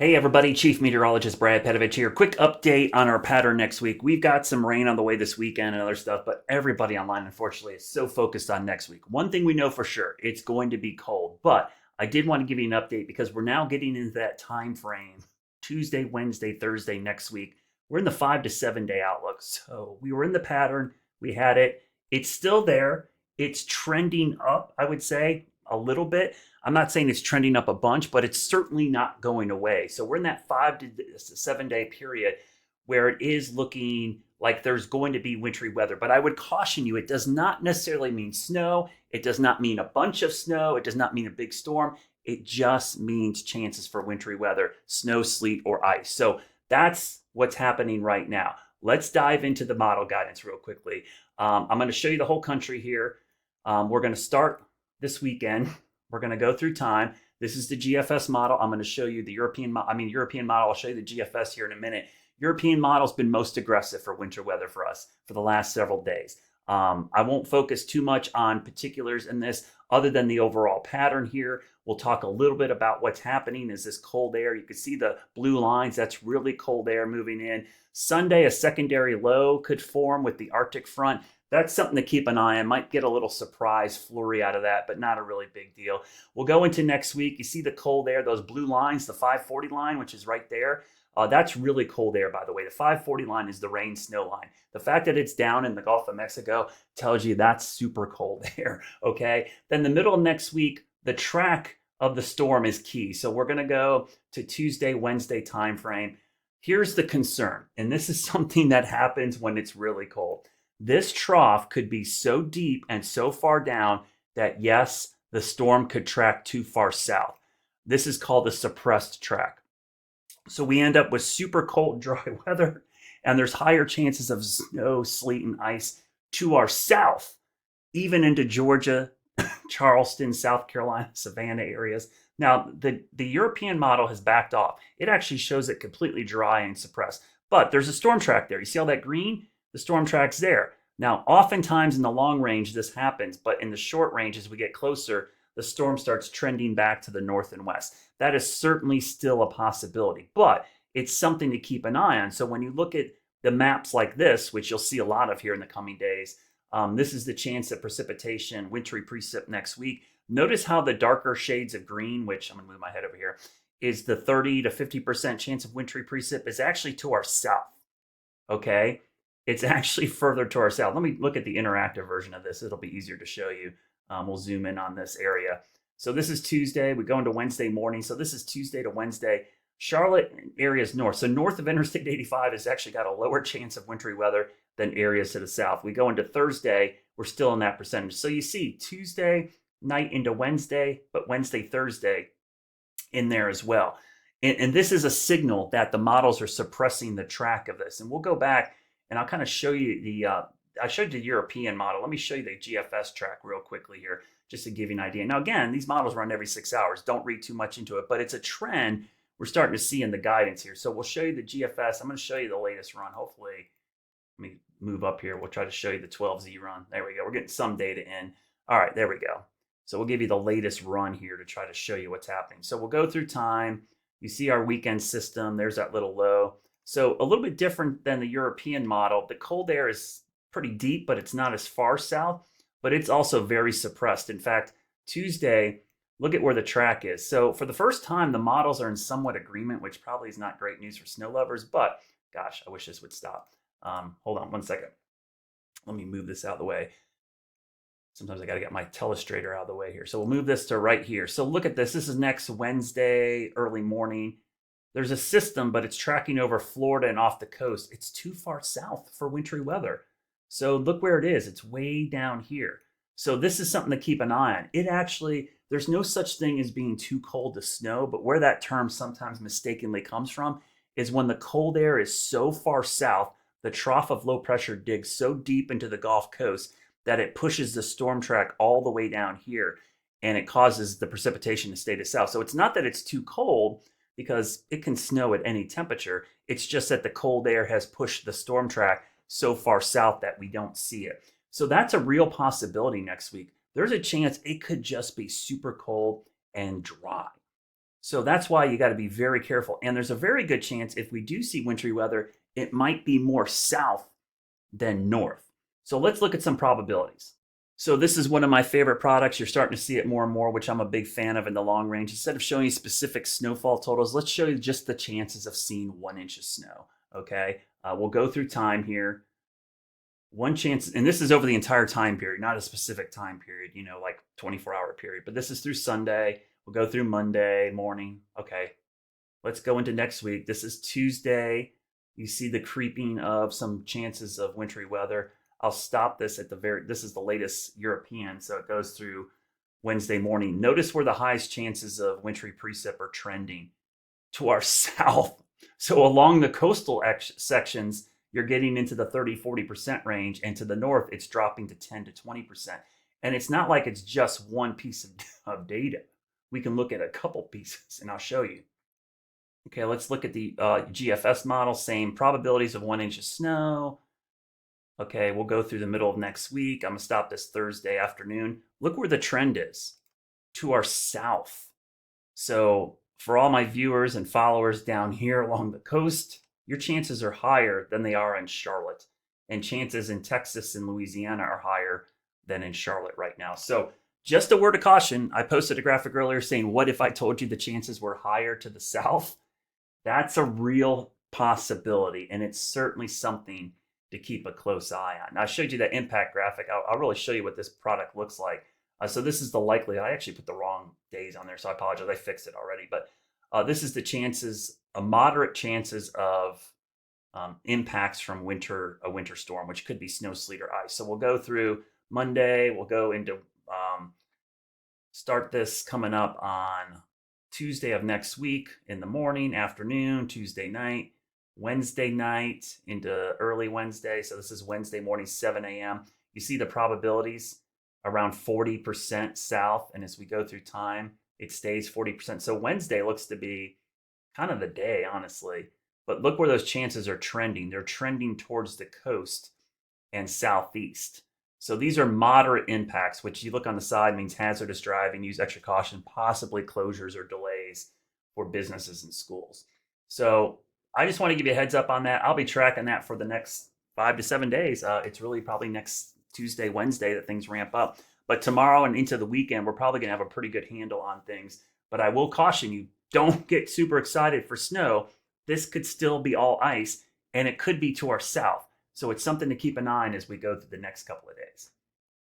Hey everybody, Chief Meteorologist Brad Panovich here. Quick update on our pattern next week. We've got some rain on the way this weekend and other stuff, but everybody online, unfortunately, is so focused on next week. One thing we know for sure, it's going to be cold. But I did want to give you an update because we're now getting into that time frame. Tuesday, Wednesday, Thursday next week. We're in the 5 to 7 day outlook. So we were in the pattern, we had it. It's still there. It's trending up, I would say, a little bit. I'm not saying it's trending up a bunch, but it's certainly not going away. So we're in that 5 to 7 day period where it is looking like there's going to be wintry weather. But I would caution you, it does not necessarily mean snow. It does not mean a bunch of snow. It does not mean a big storm. It just means chances for wintry weather, snow, sleet, or ice. So that's what's happening right now. Let's dive into the model guidance real quickly. I'm going to show you the whole country here. We're going to start this weekend. We're going to go through time. This is the GFS model. I'm going to show you the European model. I'll show you the GFS here in a minute. European model's been most aggressive for winter weather for us for the last several days. I won't focus too much on particulars in this other than the overall pattern here. We'll talk a little bit about what's happening is this cold air. You can see the blue lines. That's really cold air moving in. Sunday, a secondary low could form with the Arctic front. That's something to keep an eye on. Might get a little surprise flurry out of that, but not a really big deal. We'll go into next week. You see the cold air, those blue lines, the 540 line, which is right there. That's really cold air, by the way. The 540 line is the rain snow line. The fact that it's down in the Gulf of Mexico tells you that's super cold air, okay? Then the middle of next week, the track of the storm is key. So we're going to go to Tuesday, Wednesday time frame. Here's the concern, and this is something that happens when it's really cold. This trough could be so deep and so far down that, yes, the storm could track too far south. This is called a suppressed track. So we end up with super cold, dry weather, and there's higher chances of snow, sleet, and ice to our south, even into Georgia, Charleston, South Carolina, Savannah areas. Now, the European model has backed off. It actually shows it completely dry and suppressed. But there's a storm track there. You see all that green? The storm track's there. Now, oftentimes in the long range, this happens, but in the short range, as we get closer, the storm starts trending back to the north and west. That is certainly still a possibility, but it's something to keep an eye on. So when you look at the maps like this, which you'll see a lot of here in the coming days, this is the chance of precipitation, wintry precip next week. Notice how the darker shades of green, which I'm going to move my head over here, is the 30 to 50% chance of wintry precip is actually to our south, okay? It's actually further to our south. Let me look at the interactive version of this. It'll be easier to show you. We'll zoom in on this area. So this is Tuesday. We go into Wednesday morning. So this is Tuesday to Wednesday. Charlotte areas north. So north of Interstate 85 has actually got a lower chance of wintry weather than areas to the south. We go into Thursday. We're still in that percentage. So you see Tuesday night into Wednesday, but Wednesday, Thursday in there as well. And this is a signal that the models are suppressing the track of this. And we'll go back and I'll kind of show you I showed you the European model. Let me show you the GFS track real quickly here, just to give you an idea. Now, again, these models run every 6 hours. Don't read too much into it, but it's a trend we're starting to see in the guidance here. So we'll show you the GFS. I'm going to show you the latest run. Hopefully, let me move up here. We'll try to show you the 12Z run. There we go. We're getting some data in. All right, there we go. So we'll give you the latest run here to try to show you what's happening. So we'll go through time. You see our weekend system. There's that little low. So a little bit different than the European model. The cold air is pretty deep, but it's not as far south, but it's also very suppressed. In fact, Tuesday, look at where the track is. So for the first time, the models are in somewhat agreement, which probably is not great news for snow lovers, but gosh, I wish this would stop. Hold on one second. Let me move this out of the way. Sometimes I got to get my telestrator out of the way here. So we'll move this to right here. So look at this. This is next Wednesday, early morning. There's a system, but it's tracking over Florida and off the coast. It's too far south for wintry weather. So look where it is. It's way down here. So this is something to keep an eye on. It actually, there's no such thing as being too cold to snow, but where that term sometimes mistakenly comes from is when the cold air is so far south, the trough of low pressure digs so deep into the Gulf Coast that it pushes the storm track all the way down here and it causes the precipitation to stay to south. So it's not that it's too cold because it can snow at any temperature. It's just that the cold air has pushed the storm track so far south that we don't see it. So that's a real possibility next week. There's a chance it could just be super cold and dry. So that's why you got to be very careful. And there's a very good chance if we do see wintry weather, it might be more south than north. So let's look at some probabilities. So this is one of my favorite products. You're starting to see it more and more, which I'm a big fan of in the long range. Instead of showing you specific snowfall totals, let's show you just the chances of seeing 1 inch of snow. Okay, we'll go through time here. One chance, and this is over the entire time period, not a specific time period, like 24-hour period, but this is through Sunday. We'll go through Monday morning. Okay, let's go into next week. This is Tuesday. You see the creeping of some chances of wintry weather. I'll stop this at this is the latest European, so it goes through Wednesday morning. Notice where the highest chances of wintry precip are trending to our south. So along the coastal sections, you're getting into the 30-40% range, and to the north, it's dropping to 10 to 20%. And it's not like it's just one piece of data. We can look at a couple pieces, and I'll show you. Okay, let's look at the GFS model. Same probabilities of 1 inch of snow. Okay, we'll go through the middle of next week. I'm going to stop this Thursday afternoon. Look where the trend is, to our south. So for all my viewers and followers down here along the coast, your chances are higher than they are in Charlotte. And chances in Texas and Louisiana are higher than in Charlotte right now. So just a word of caution. I posted a graphic earlier saying, what if I told you the chances were higher to the south? That's a real possibility, and it's certainly something to keep a close eye on. Now, I showed you that impact graphic. I'll really show you what this product looks like. So this is the likelihood. I actually put the wrong days on there, so I apologize. I fixed it already. But this is the chances, moderate chances of impacts from a winter storm, which could be snow, sleet, or ice. So we'll go through Monday. We'll go into start this coming up on Tuesday of next week in the morning, afternoon, Tuesday night, Wednesday night into early Wednesday. So this is Wednesday morning, 7 a.m. You see the probabilities around 40% south. And as we go through time, it stays 40%. So Wednesday looks to be kind of the day, honestly. But look where those chances are trending. They're trending towards the coast and southeast. So these are moderate impacts, which you look on the side means hazardous driving, use extra caution, possibly closures or delays for businesses and schools. So I just want to give you a heads up on that. I'll be tracking that for the next 5 to 7 days. It's really probably next Tuesday, Wednesday that things ramp up. But tomorrow and into the weekend, we're probably going to have a pretty good handle on things. But I will caution you, don't get super excited for snow. This could still be all ice, and it could be to our south. So it's something to keep an eye on as we go through the next couple of days.